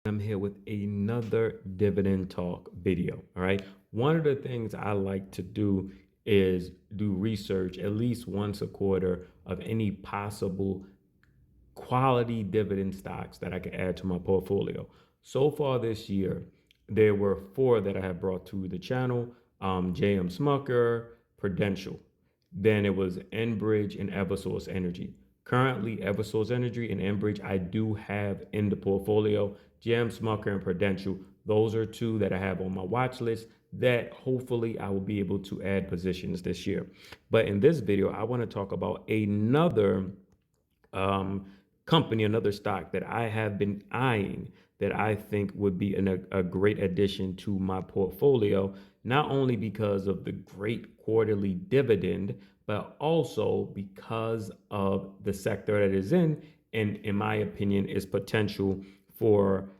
I'm here with another dividend talk video. All right. One of the things I like to do is do research at least once a quarter of any possible quality dividend stocks that I can add to my portfolio. So far this year, there were four that I have brought to the channel: JM Smucker, Prudential. Then it was Enbridge and Eversource Energy. Currently, Eversource Energy and Enbridge I do have in the portfolio. JM Smucker and Prudential, those are two that I have on my watch list that hopefully I will be able to add positions this year. But in this video, I want to talk about another um, company, another stock that I have been eyeing that I think would be a great addition to my portfolio, not only because of the great quarterly dividend, but also because of the sector that it is and in my opinion, is potential for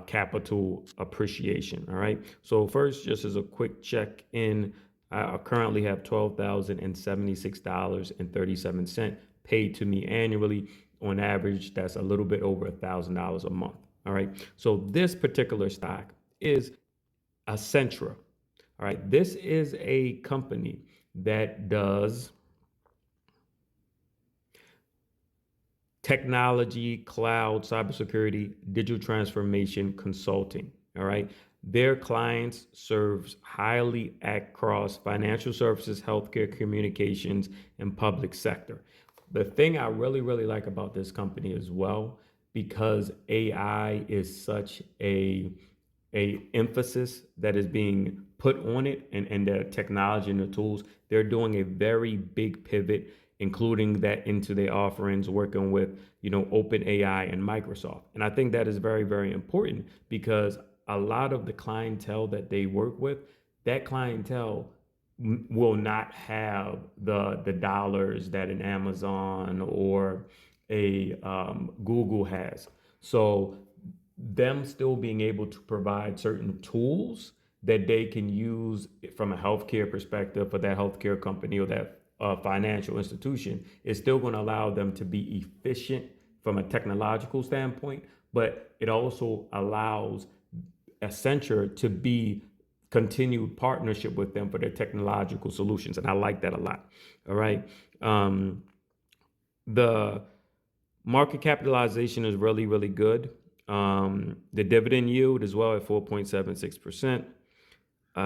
capital appreciation. All right. So first, just as a quick check in, I currently have $12,076.37 paid to me annually. On average, that's a little bit over $1,000 a month. All right. So this particular stock is Accenture. All right. This is a company that does technology, cloud, cybersecurity, digital transformation consulting. All right. Their clients serves highly across financial services, healthcare, communications, and public sector. The thing I really, really like about this company as well, because AI is such a emphasis that is being put on it, and the technology and the tools, they're doing a very big pivot, including that into their offerings, working with, OpenAI and Microsoft. And I think that is very, very important because a lot of the clientele that they work with, that clientele will not have the dollars that an Amazon or a Google has. So them still being able to provide certain tools that they can use from a healthcare perspective for that healthcare company or that financial institution is still going to allow them to be efficient from a technological standpoint, but it also allows Accenture to be continued partnership with them for their technological solutions. And I like that a lot. All right. The market capitalization is really, really good. The dividend yield as well at 4.76%.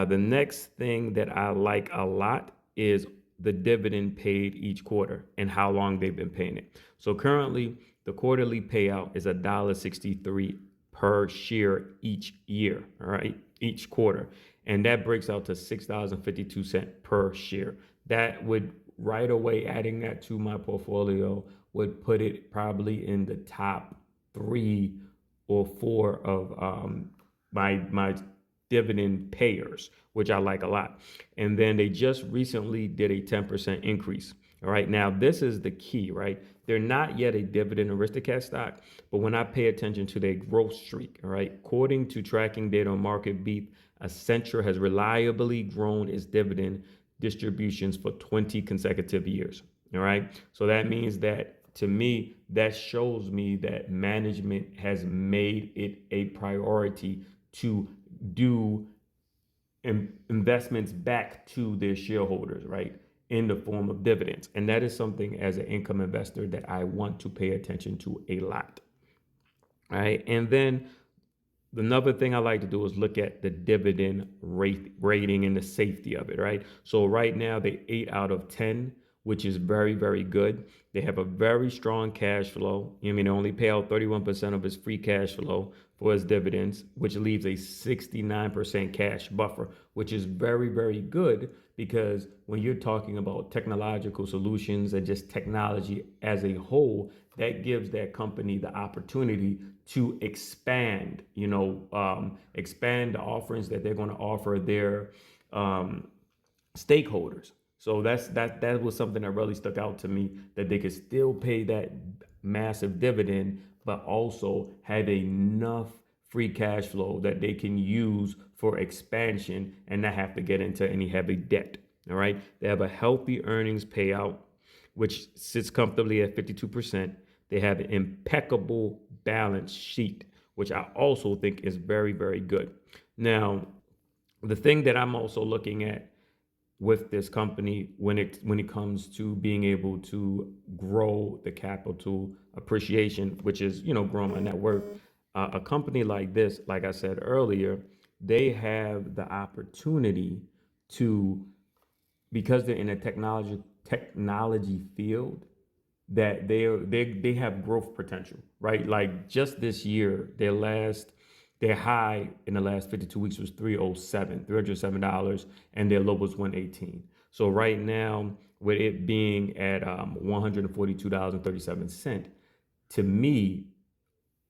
The next thing that I like a lot is the dividend paid each quarter and how long they've been paying it. So currently, the quarterly payout is $1.63 per share each year, all right, each quarter. And that breaks out to $6.52 per share. That would right away, adding that to my portfolio, would put it probably in the top 3 or 4 of my dividend payers, which I like a lot. And then they just recently did a 10% increase. All right. Now, this is the key, right? They're not yet a dividend aristocrat stock, but when I pay attention to their growth streak, all right, according to tracking data on Market Beat, Accenture has reliably grown its dividend distributions for 20 consecutive years. All right. So that means that, to me, that shows me that management has made it a priority to do investments back to their shareholders, right, in the form of dividends. And that is something as an income investor that I want to pay attention to a lot. All right. And then another thing I like to do is look at the dividend rating and the safety of it, right? So right now they 8 out of 10, which is very, very good. They have a very strong cash flow. I mean, they only pay out 31% of its free cash flow for its dividends, which leaves a 69% cash buffer, which is very, very good because when you're talking about technological solutions and just technology as a whole, that gives that company the opportunity to expand, expand the offerings that they're going to offer their stakeholders. So that was something that really stuck out to me, that they could still pay that massive dividend, but also have enough free cash flow that they can use for expansion and not have to get into any heavy debt. All right. They have a healthy earnings payout, which sits comfortably at 52%. They have an impeccable balance sheet, which I also think is very, very good. Now, the thing that I'm also looking at with this company when it comes to being able to grow the capital appreciation, which is growing my net worth. A company like this, like I said earlier, they have the opportunity to, because they're in a technology field, that they have growth potential, right? Like just this year, their high in the last 52 weeks was $307, and their low was 118. So right now, with it being at $142.37, to me,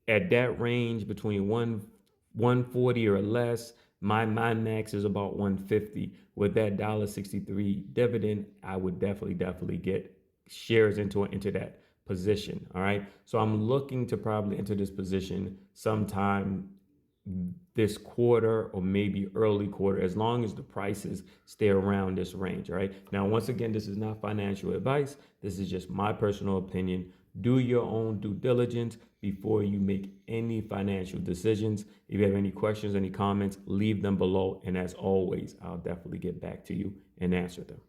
at that range between 140 or less, my max is about 150. With that $1.63 dividend, I would definitely get shares into that position. All right. So I'm looking to probably enter this position sometime this quarter or maybe early quarter, as long as the prices stay around this range. All right. Now, once again, this is not financial advice. This is just my personal opinion. Do your own due diligence before you make any financial decisions. If you have any questions, any comments, leave them below. And as always, I'll definitely get back to you and answer them.